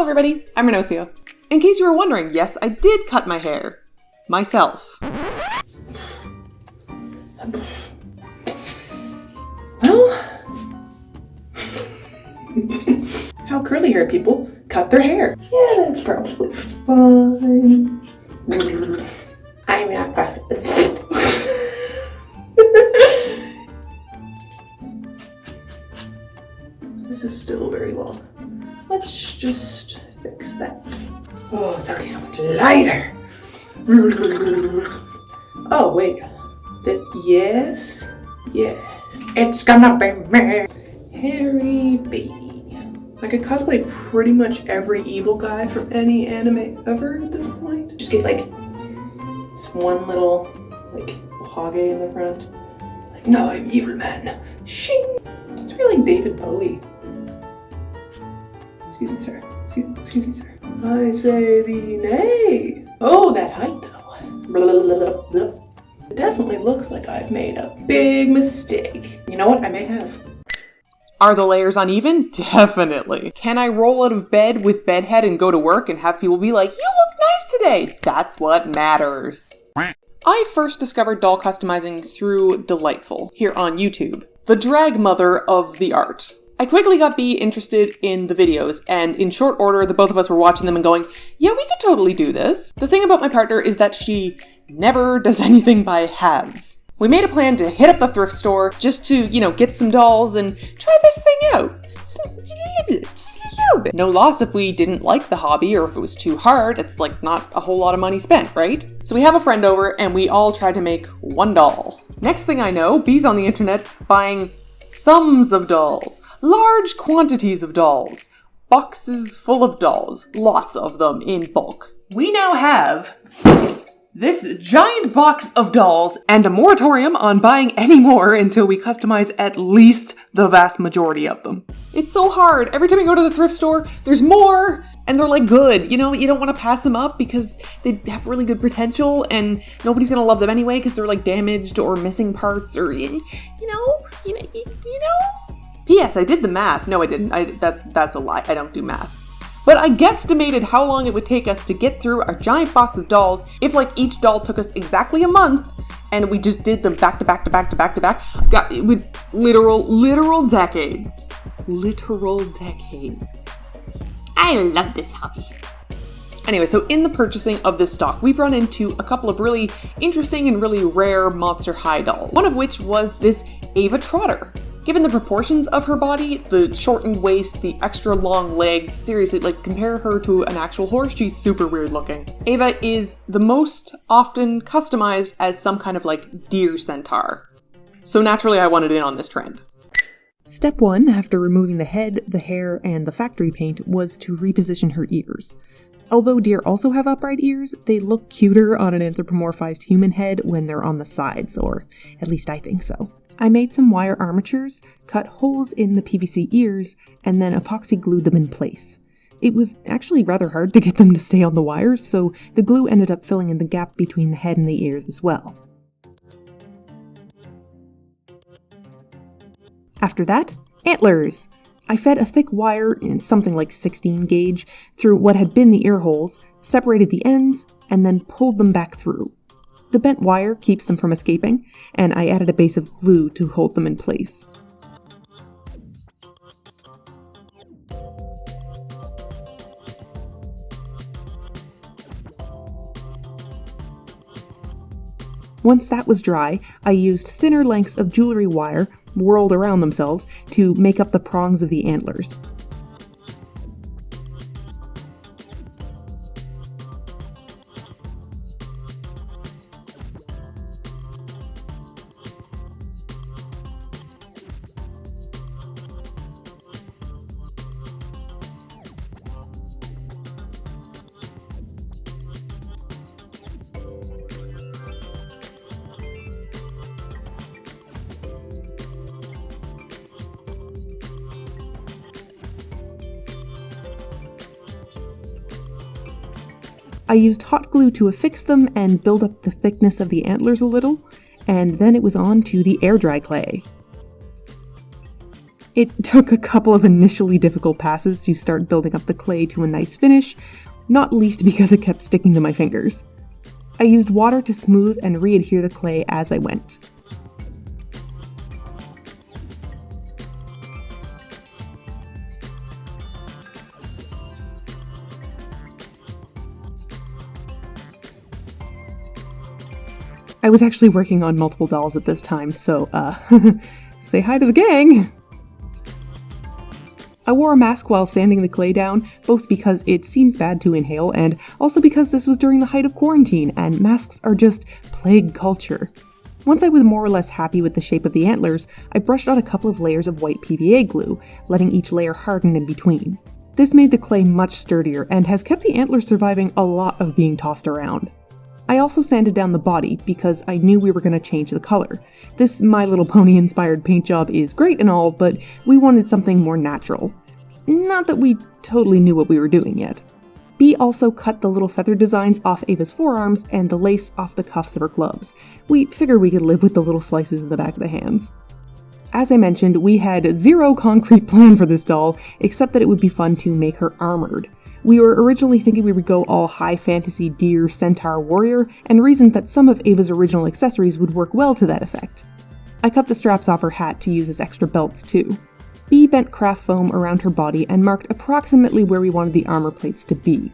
Hello everybody, I'm rhinociart. In case you were wondering, yes, I did cut my hair. Myself. Well, how curly-haired people cut their hair. Yeah, that's probably fine. I'm not perfect. This is still very long. Let's just fix that. Oh, it's already so much lighter. Oh, wait. Yes. It's gonna be me. Harry B. I could cosplay pretty much every evil guy from any anime ever at this point. Just get like this one little like hage in the front. Like, no, I'm evil man. Shing. It's really like David Bowie. Excuse me, sir. Excuse me, sir. I say thee nay. Oh, that height though. It definitely looks like I've made a big mistake. You know what? I may have. Are the layers uneven? Definitely. Can I roll out of bed with bedhead and go to work and have people be like, you look nice today? That's what matters. I first discovered doll customizing through Delightful here on YouTube, the drag mother of the art. I quickly got B interested in the videos, and in short order, the both of us were watching them and going, yeah, we could totally do this. The thing about my partner is that she never does anything by halves. We made a plan to hit up the thrift store just to, get some dolls and try this thing out. Just a little bit. No loss if we didn't like the hobby or if it was too hard. It's like not a whole lot of money spent, right? So we have a friend over and we all tried to make one doll. Next thing I know, B's on the internet buying sums of dolls, large quantities of dolls, boxes full of dolls, lots of them in bulk. We now have this giant box of dolls and a moratorium on buying any more until we customize at least the vast majority of them. It's so hard. Every time you go to the thrift store, there's more and they're like good. You don't want to pass them up because they have really good potential and nobody's going to love them anyway because they're like damaged or missing parts or, P.S. I did the math. No, I didn't. That's a lie. I don't do math. But I guesstimated how long it would take us to get through our giant box of dolls if each doll took us exactly a month and we just did them back to back to back to back to back. It would literal decades. Literal decades. I love this hobby. Anyway, so in the purchasing of this stock, we've run into a couple of really interesting and really rare Monster High dolls. One of which was this Ava Trotter. Given the proportions of her body, the shortened waist, the extra long legs, seriously, compare her to an actual horse, she's super weird looking. Ava is the most often customized as some kind of deer centaur. So naturally I wanted in on this trend. Step 1, after removing the head, the hair, and the factory paint, was to reposition her ears. Although deer also have upright ears, they look cuter on an anthropomorphized human head when they're on the sides, or at least I think so. I made some wire armatures, cut holes in the PVC ears, and then epoxy glued them in place. It was actually rather hard to get them to stay on the wires, so the glue ended up filling in the gap between the head and the ears as well. After that, antlers! I fed a thick wire, in something like 16 gauge, through what had been the ear holes, separated the ends, and then pulled them back through. The bent wire keeps them from escaping, and I added a base of glue to hold them in place. Once that was dry, I used thinner lengths of jewelry wire, whirled around themselves, to make up the prongs of the antlers. I used hot glue to affix them and build up the thickness of the antlers a little, and then it was on to the air dry clay. It took a couple of initially difficult passes to start building up the clay to a nice finish, not least because it kept sticking to my fingers. I used water to smooth and re-adhere the clay as I went. I was actually working on multiple dolls at this time, so, say hi to the gang! I wore a mask while sanding the clay down, both because it seems bad to inhale, and also because this was during the height of quarantine, and masks are just plague culture. Once I was more or less happy with the shape of the antlers, I brushed on a couple of layers of white PVA glue, letting each layer harden in between. This made the clay much sturdier, and has kept the antlers surviving a lot of being tossed around. I also sanded down the body because I knew we were going to change the color. This My Little Pony inspired paint job is great and all, but we wanted something more natural. Not that we totally knew what we were doing yet. B also cut the little feather designs off Ava's forearms and the lace off the cuffs of her gloves. We figured we could live with the little slices in the back of the hands. As I mentioned, we had zero concrete plan for this doll, except that it would be fun to make her armored. We were originally thinking we would go all high fantasy deer, centaur, warrior, and reasoned that some of Ava's original accessories would work well to that effect. I cut the straps off her hat to use as extra belts too. B bent craft foam around her body and marked approximately where we wanted the armor plates to be.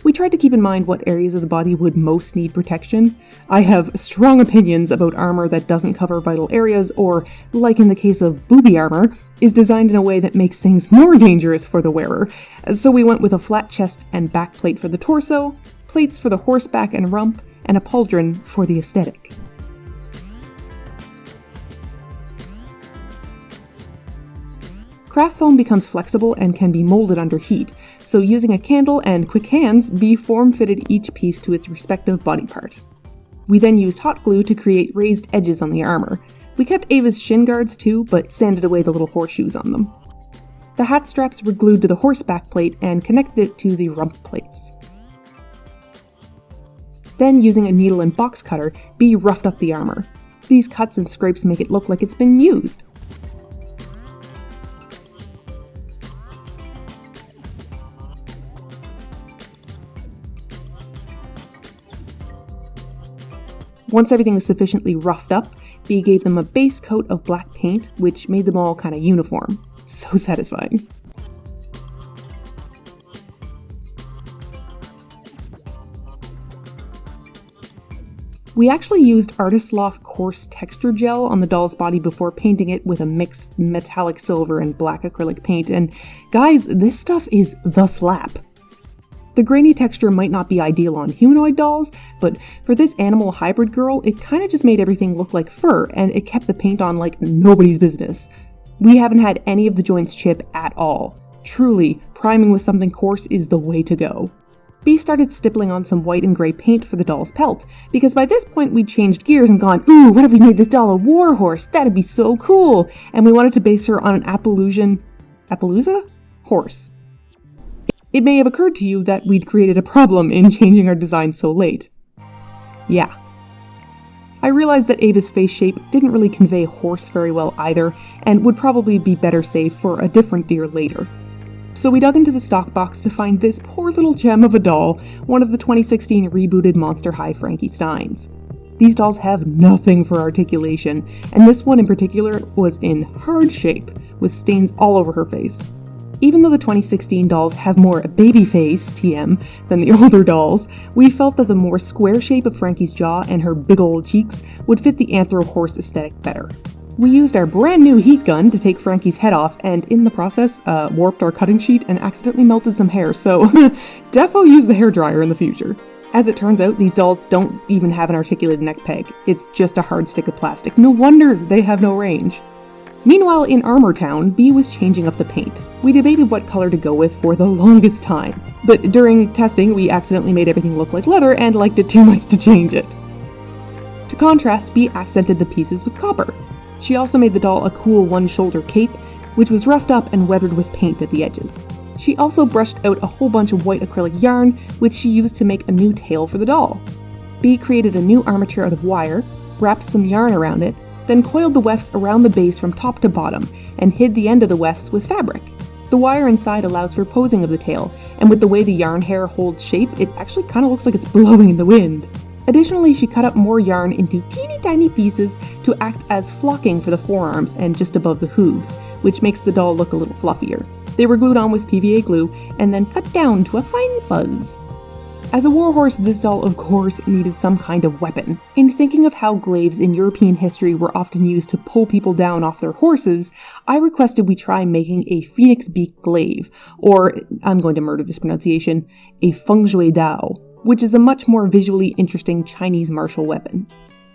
We tried to keep in mind what areas of the body would most need protection. I have strong opinions about armor that doesn't cover vital areas or, like in the case of booby armor, is designed in a way that makes things more dangerous for the wearer. So we went with a flat chest and back plate for the torso, plates for the horseback and rump, and a pauldron for the aesthetic. Craft foam becomes flexible and can be molded under heat, so using a candle and quick hands, B form-fitted each piece to its respective body part. We then used hot glue to create raised edges on the armor. We kept Ava's shin guards too, but sanded away the little horseshoes on them. The hat straps were glued to the horseback plate and connected it to the rump plates. Then, using a needle and box cutter, B roughed up the armor. These cuts and scrapes make it look like it's been used. Once everything was sufficiently roughed up, B gave them a base coat of black paint, which made them all kind of uniform. So satisfying. We actually used Artist Loft coarse texture gel on the doll's body before painting it with a mixed metallic silver and black acrylic paint, and guys, this stuff is the slap. The grainy texture might not be ideal on humanoid dolls, but for this animal hybrid girl, it kind of just made everything look like fur, and it kept the paint on like nobody's business. We haven't had any of the joints chip at all. Truly, priming with something coarse is the way to go. B started stippling on some white and grey paint for the doll's pelt, because by this point we'd changed gears and gone, ooh, what if we made this doll a warhorse? That'd be so cool! And we wanted to base her on an Appaloosa? Horse. It may have occurred to you that we'd created a problem in changing our design so late. Yeah. I realized that Ava's face shape didn't really convey horse very well either, and would probably be better saved for a different deer later. So we dug into the stock box to find this poor little gem of a doll, one of the 2016 rebooted Monster High Frankensteins. These dolls have nothing for articulation, and this one in particular was in hard shape, with stains all over her face. Even though the 2016 dolls have more baby face, TM, than the older dolls, we felt that the more square shape of Frankie's jaw and her big old cheeks would fit the anthro horse aesthetic better. We used our brand new heat gun to take Frankie's head off, and in the process, warped our cutting sheet and accidentally melted some hair, so defo use the hairdryer in the future. As it turns out, these dolls don't even have an articulated neck peg. It's just a hard stick of plastic. No wonder they have no range. Meanwhile, in Armor Town, B was changing up the paint. We debated what color to go with for the longest time, but during testing, we accidentally made everything look like leather and liked it too much to change it. To contrast, B accented the pieces with copper. She also made the doll a cool one-shoulder cape, which was roughed up and weathered with paint at the edges. She also brushed out a whole bunch of white acrylic yarn, which she used to make a new tail for the doll. B created a new armature out of wire, wrapped some yarn around it, then coiled the wefts around the base from top to bottom, and hid the end of the wefts with fabric. The wire inside allows for posing of the tail, and with the way the yarn hair holds shape, it actually kind of looks like it's blowing in the wind. Additionally, she cut up more yarn into teeny tiny pieces to act as flocking for the forearms and just above the hooves, which makes the doll look a little fluffier. They were glued on with PVA glue and then cut down to a fine fuzz. As a warhorse, this doll of course needed some kind of weapon. In thinking of how glaives in European history were often used to pull people down off their horses, I requested we try making a phoenix beak glaive, or, I'm going to murder this pronunciation, a feng shui dao, which is a much more visually interesting Chinese martial weapon.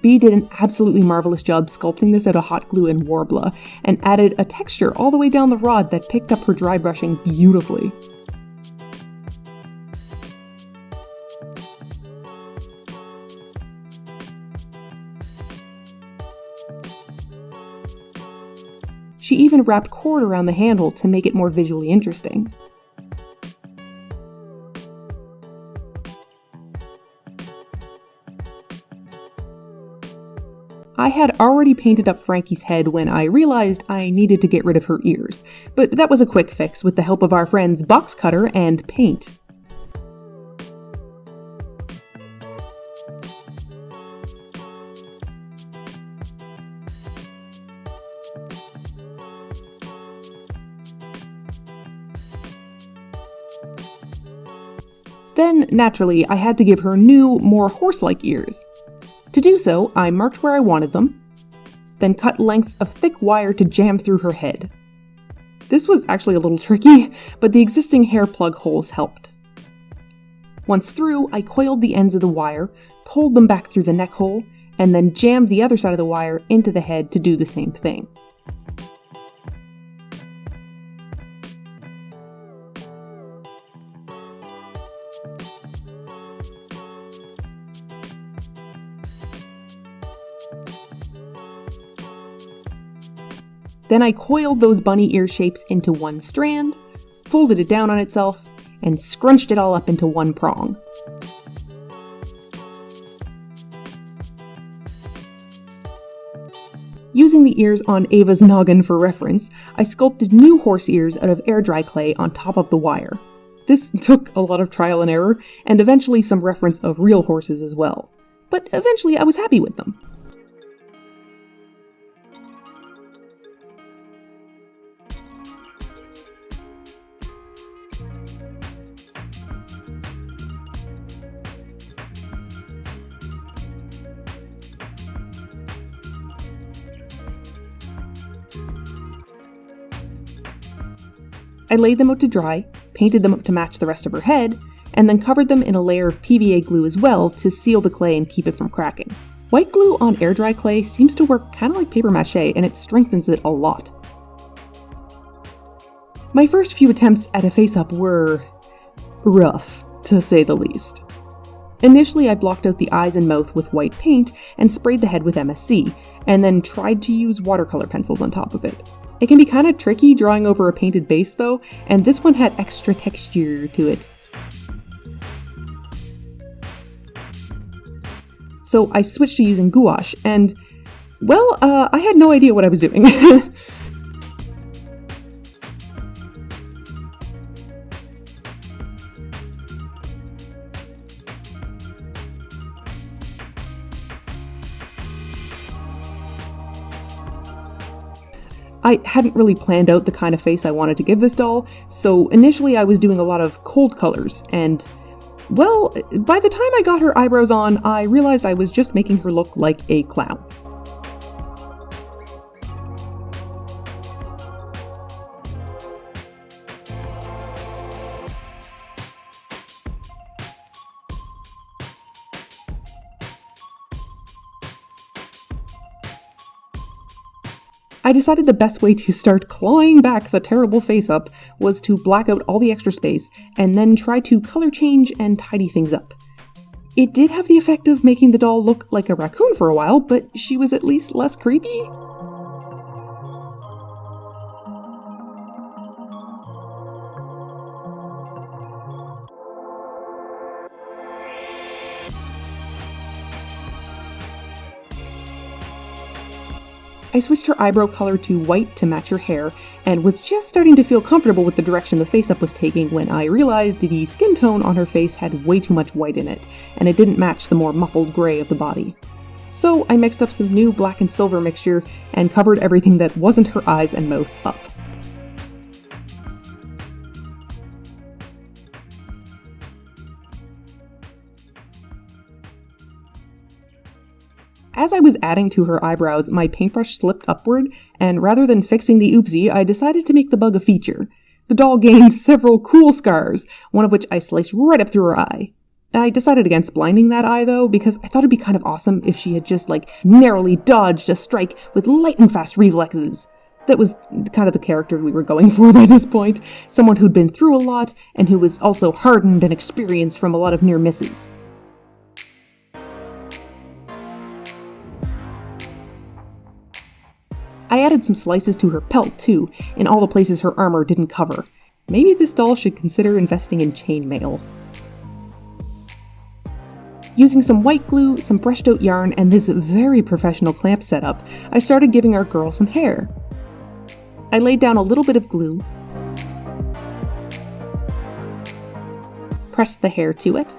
B did an absolutely marvelous job sculpting this out of hot glue and Warbler, and added a texture all the way down the rod that picked up her dry brushing beautifully. She even wrapped cord around the handle to make it more visually interesting. I had already painted up Frankie's head when I realized I needed to get rid of her ears, but that was a quick fix with the help of our friends box cutter and paint. Then, naturally, I had to give her new, more horse-like ears. To do so, I marked where I wanted them, then cut lengths of thick wire to jam through her head. This was actually a little tricky, but the existing hair plug holes helped. Once through, I coiled the ends of the wire, pulled them back through the neck hole, and then jammed the other side of the wire into the head to do the same thing. Then I coiled those bunny ear shapes into one strand, folded it down on itself, and scrunched it all up into one prong. Using the ears on Ava's noggin for reference, I sculpted new horse ears out of air dry clay on top of the wire. This took a lot of trial and error, and eventually some reference of real horses as well. But eventually I was happy with them. I laid them out to dry, painted them up to match the rest of her head, and then covered them in a layer of PVA glue as well to seal the clay and keep it from cracking. White glue on air dry clay seems to work kind of like paper mache, and it strengthens it a lot. My first few attempts at a face-up were rough, to say the least. Initially, I blocked out the eyes and mouth with white paint and sprayed the head with MSC, and then tried to use watercolor pencils on top of it. It can be kind of tricky drawing over a painted base though, and this one had extra texture to it. So I switched to using gouache, and, well, I had no idea what I was doing. I hadn't really planned out the kind of face I wanted to give this doll, so initially I was doing a lot of cold colors, and, well, by the time I got her eyebrows on, I realized I was just making her look like a clown. I decided the best way to start clawing back the terrible face-up was to black out all the extra space and then try to color change and tidy things up. It did have the effect of making the doll look like a raccoon for a while, but she was at least less creepy. I switched her eyebrow color to white to match her hair, and was just starting to feel comfortable with the direction the face-up was taking when I realized the skin tone on her face had way too much white in it, and it didn't match the more muffled gray of the body. So I mixed up some new black and silver mixture and covered everything that wasn't her eyes and mouth up. As I was adding to her eyebrows, my paintbrush slipped upward, and rather than fixing the oopsie, I decided to make the bug a feature. The doll gained several cool scars, one of which I sliced right up through her eye. I decided against blinding that eye, though, because I thought it'd be kind of awesome if she had just, narrowly dodged a strike with lightning-fast reflexes. That was kind of the character we were going for by this point, someone who'd been through a lot, and who was also hardened and experienced from a lot of near misses. I added some slices to her pelt, too, in all the places her armor didn't cover. Maybe this doll should consider investing in chainmail. Using some white glue, some brushed out yarn, and this very professional clamp setup, I started giving our girl some hair. I laid down a little bit of glue, pressed the hair to it,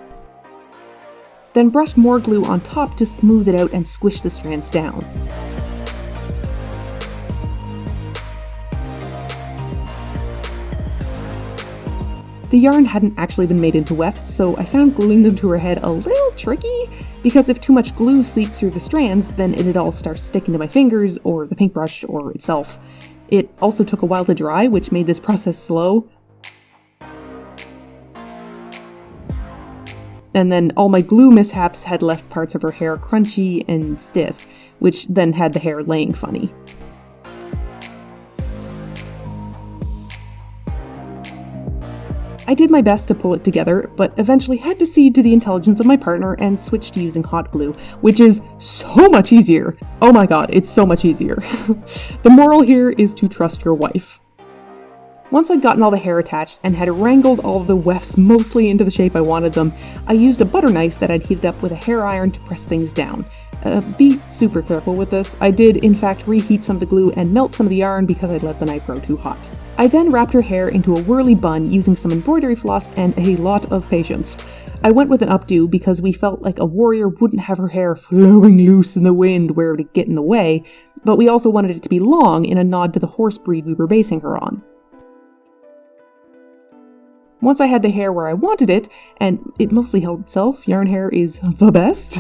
then brushed more glue on top to smooth it out and squish the strands down. The yarn hadn't actually been made into wefts, so I found gluing them to her head a little tricky, because if too much glue seeped through the strands, then it'd all start sticking to my fingers, or the paintbrush, or itself. It also took a while to dry, which made this process slow. And then all my glue mishaps had left parts of her hair crunchy and stiff, which then had the hair laying funny. I did my best to pull it together, but eventually had to cede to the intelligence of my partner and switch to using hot glue, which is so much easier. Oh my god, it's so much easier. The moral here is to trust your wife. Once I'd gotten all the hair attached and had wrangled all of the wefts mostly into the shape I wanted them, I used a butter knife that I'd heated up with a hair iron to press things down. Be super careful with this. I did, in fact, reheat some of the glue and melt some of the yarn because I'd let the knife grow too hot. I then wrapped her hair into a whirly bun using some embroidery floss and a lot of patience. I went with an updo because we felt like a warrior wouldn't have her hair flowing loose in the wind where it would get in the way, but we also wanted it to be long in a nod to the horse breed we were basing her on. Once I had the hair where I wanted it, and it mostly held itself, yarn hair is the best,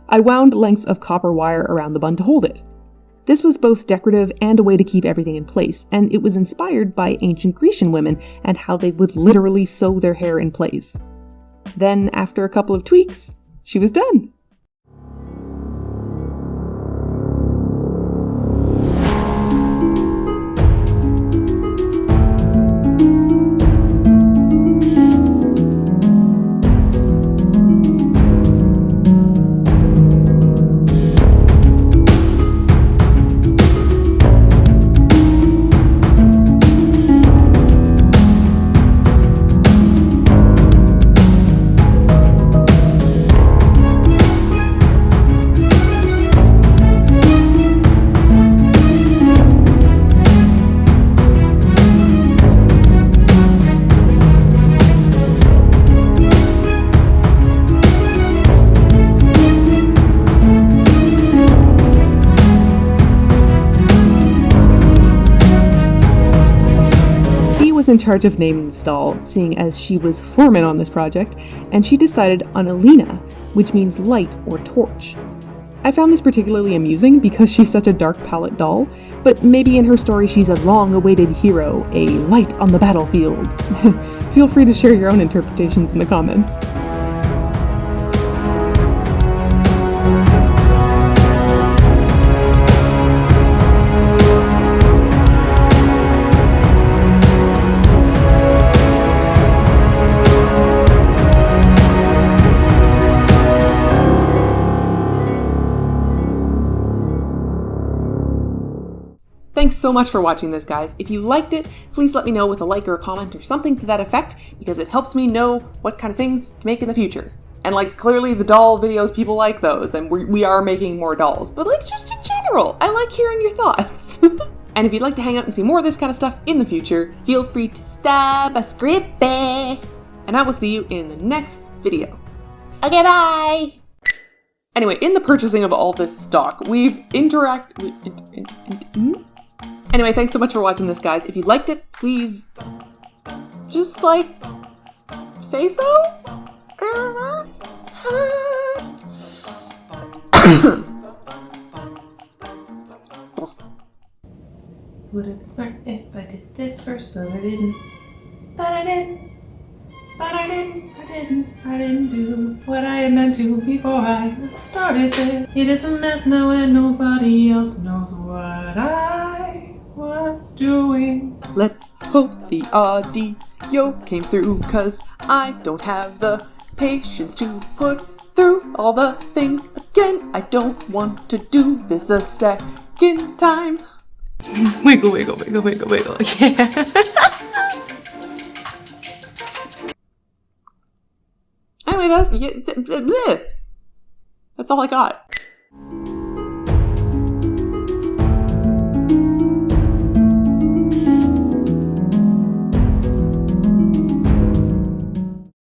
I wound lengths of copper wire around the bun to hold it. This was both decorative and a way to keep everything in place, and it was inspired by ancient Grecian women and how they would literally sew their hair in place. Then, after a couple of tweaks, she was done. In charge of naming this doll, seeing as she was foreman on this project, and she decided on Elïna, which means light or torch. I found this particularly amusing because she's such a dark palette doll, but maybe in her story she's a long-awaited hero, a light on the battlefield. Feel free to share your own interpretations in the comments. Thanks so much for watching this, guys. If you liked it, please let me know with a like or a comment or something to that effect, because it helps me know what kind of things to make in the future. And clearly the doll videos, people like those, and we are making more dolls. But just a general. I like hearing your thoughts. And if you'd like to hang out and see more of this kind of stuff in the future, feel free to stop a script. And I will see you in the next video. Okay, bye! Anyway, in the purchasing of all this stock, we've Anyway, thanks so much for watching this, guys. If you liked it, please just, like, say so? Would have been smart if I did this first, but I didn't. I didn't do what I had meant to before I started this. It is a mess now and nobody else knows what I was doing. Let's hope the audio came through, 'cause I don't have the patience to put through all the things again. I don't want to do this a second time. Wiggle, wiggle, wiggle, wiggle, wiggle. Yeah. Anyway, that's all I got.